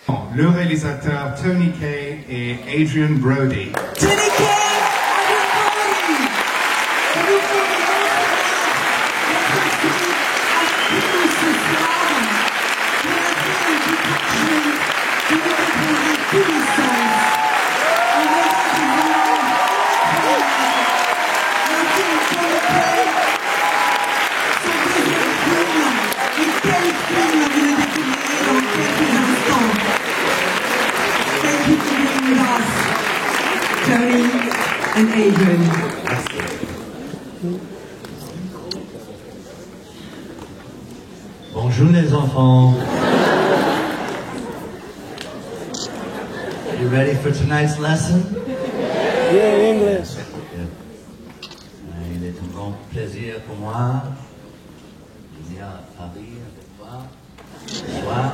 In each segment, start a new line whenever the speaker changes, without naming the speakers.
Le réalisateur Tony Kaye et Adrian Brody.
Tony Kaye! Tony and Adrian.
Bonjour les enfants. You ready for tonight's lesson?
Yeah, English.
Il est un grand plaisir pour moi de venir à Paris avec toi ce soir.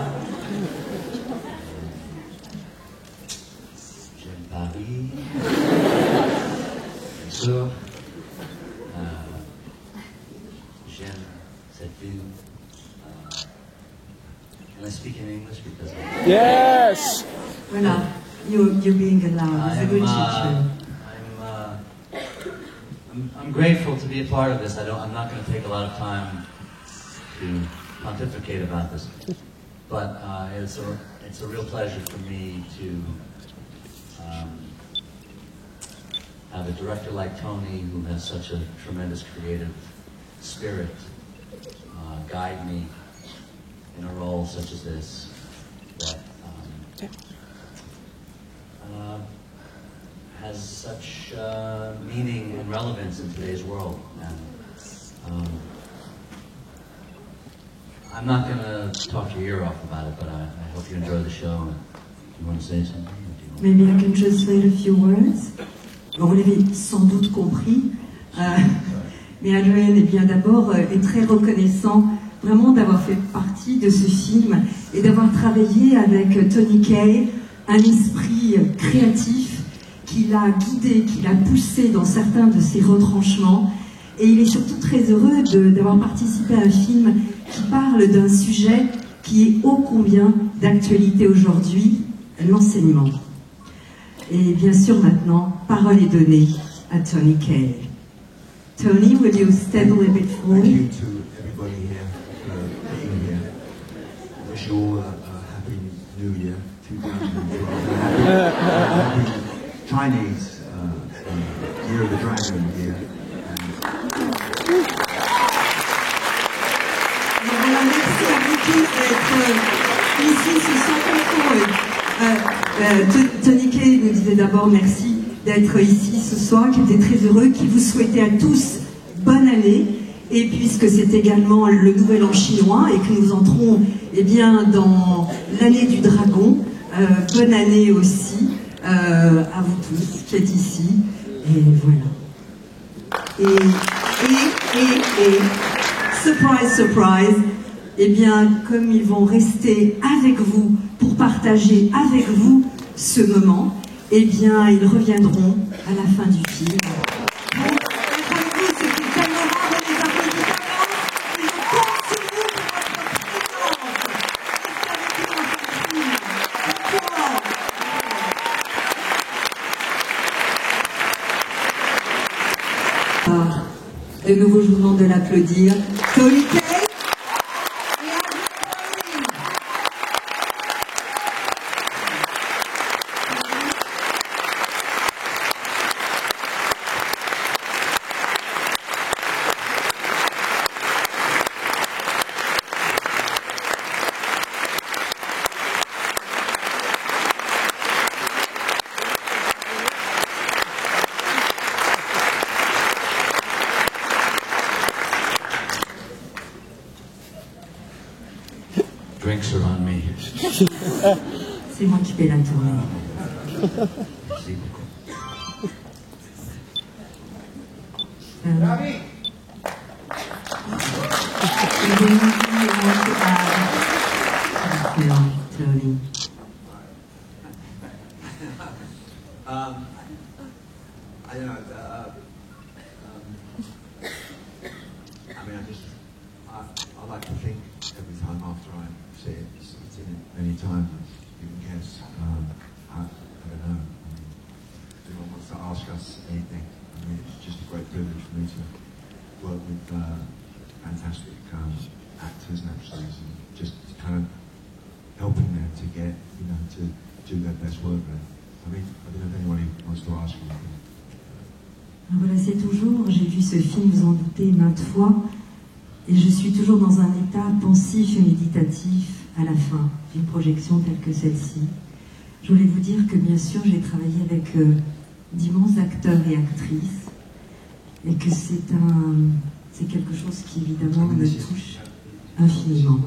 J'aime Paris. Bien sûr. J'aime cette ville. Can I speak in English because
Yes.
Voilà, you're being allowed. It's a good teacher.
I'm grateful to be a part of this. I'm not going to take a lot of time to pontificate about this, but it's a real pleasure for me to have a director like Tony, who has such a tremendous creative spirit, guide me in a role such as this that has such meaning and relevance in today's world. And I'm not going to talk your ear off about it, but I hope you enjoy the show. You want to say something?
Maybe I can translate a few words. Bon, vous l'avez sans doute compris, mais Adrian est bien d'abord est très reconnaissant vraiment d'avoir fait partie de ce film et d'avoir travaillé avec Tony Kaye, un esprit créatif qui l'a guidé, qui l'a poussé dans certains de ses retranchements. Et il est surtout très heureux d'avoir participé à un film qui parle d'un sujet qui est ô combien d'actualité aujourd'hui, l'enseignement. Et bien sûr maintenant, parole est donnée à Tony Kaye. Tony, will you step a little bit forward?
Thank you to everybody here for being here. I wish you all a happy New Year, 2012. Happy Chinese Year of the Dragon year.
Merci à vous tous d'être ici ce soir. Tony Kaye nous disait d'abord merci d'être ici ce soir, qui était très heureux, qui vous souhaitait à tous bonne année. Et puisque c'est également le nouvel an chinois et que nous entrons bien, dans l'année du dragon, bonne année aussi à vous tous qui êtes ici. Et voilà. Et surprise, surprise, eh bien, comme ils vont rester avec vous pour partager avec vous ce moment, eh bien, ils reviendront à la fin du film. De nouveau, je vous demande de l'applaudir. Tony Kaye.
Drinks are on me.
C'est moi qui paie la tournée.
Merci beaucoup.
Tony.
I don't know. I mean, I like to think every time after I see it, I've seen it many times. didn't guess. I don't know. Anyone wants to ask us anything? I mean, it's just a great privilege for me to work with fantastic actors and actresses, and just kind of helping them to get, you know, to do their best work. I mean, I don't know if anybody wants to ask you anything.
Voilà, c'est toujours, j'ai vu ce film, vous en doutez, maintes fois, et je suis toujours dans un état pensif et méditatif à la fin d'une projection telle que celle-ci. Je voulais vous dire que bien sûr j'ai travaillé avec d'immenses acteurs et actrices, et que c'est quelque chose qui évidemment me touche infiniment.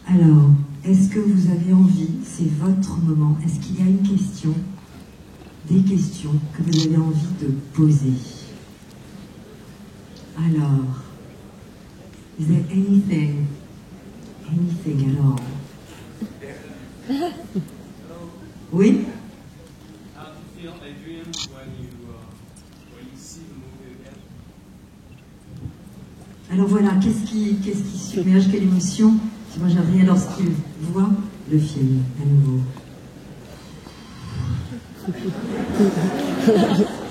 Alors, est-ce que vous avez envie, c'est votre moment, est-ce qu'il y a une question, des questions que vous avez envie de poser? Alors, is there anything at all? Oui?
How do you feel, Adrian, when you see the movie again?
Alors voilà, qu'est-ce qui submerge, quelle émotion moi j'aimerais lorsqu'il voit le film à nouveau?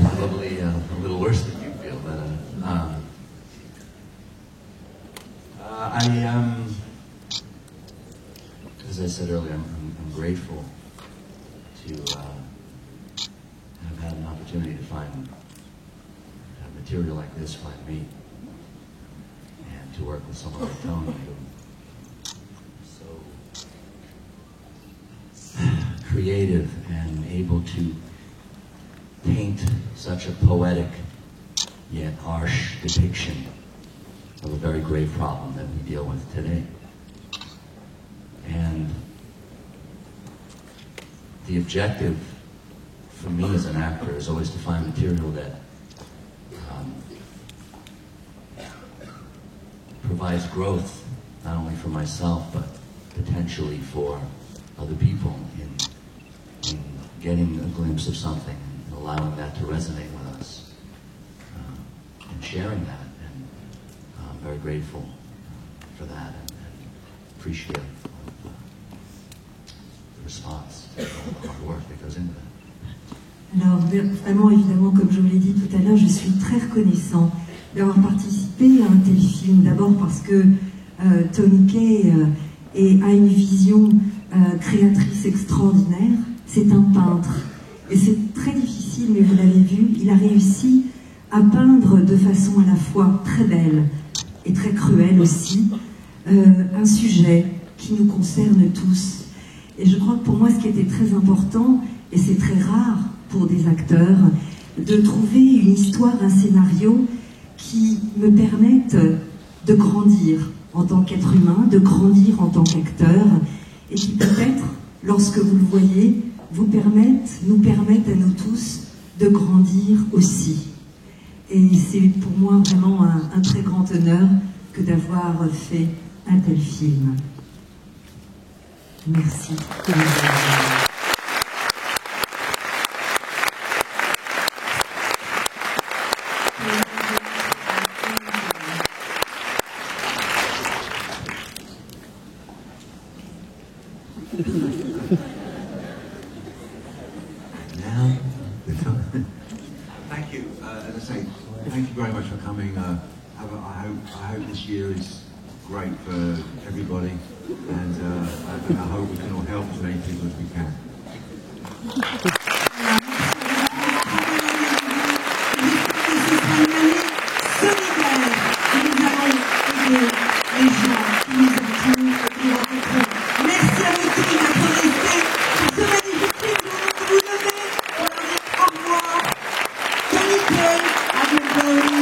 Probably a little worse than you feel, but as I said earlier, I'm grateful to have had an opportunity to find material like this find me, and to work with someone like Tony, who is so creative and able to paint such a poetic yet harsh depiction of a very grave problem that we deal with today. And the objective for me as an actor is always to find material that provides growth, not only for myself, but potentially for other people in getting a glimpse of something and allowing that to resonate with us, and sharing that. And I'm very grateful for that, and appreciate the response to all the hard work that goes into that.
Alors vraiment, évidemment, comme je vous l'ai dit tout à l'heure, je suis très reconnaissant d'avoir participé à un tel film. D'abord parce que Tony Kaye a une vision créatrice extraordinaire. C'est un peintre. Et c'est très difficile, mais vous l'avez vu, il a réussi à peindre de façon à la fois très belle et très cruelle aussi, un sujet qui nous concerne tous. Et je crois que pour moi, ce qui était très important, et c'est très rare pour des acteurs, de trouver une histoire, un scénario qui me permette de grandir en tant qu'être humain, de grandir en tant qu'acteur, et qui peut-être, lorsque vous le voyez, nous permettent à nous tous de grandir aussi. Et c'est pour moi vraiment un très grand honneur que d'avoir fait un tel film. Merci.
Now, thank you. As I say, thank you very much for coming. I hope this year is great for everybody, and I hope we can all help as many people as we can.
Merci à vous tous d'être restés pour ce magnifique film. Vous vous levez, au revoir. Tony Kaye, à bientôt.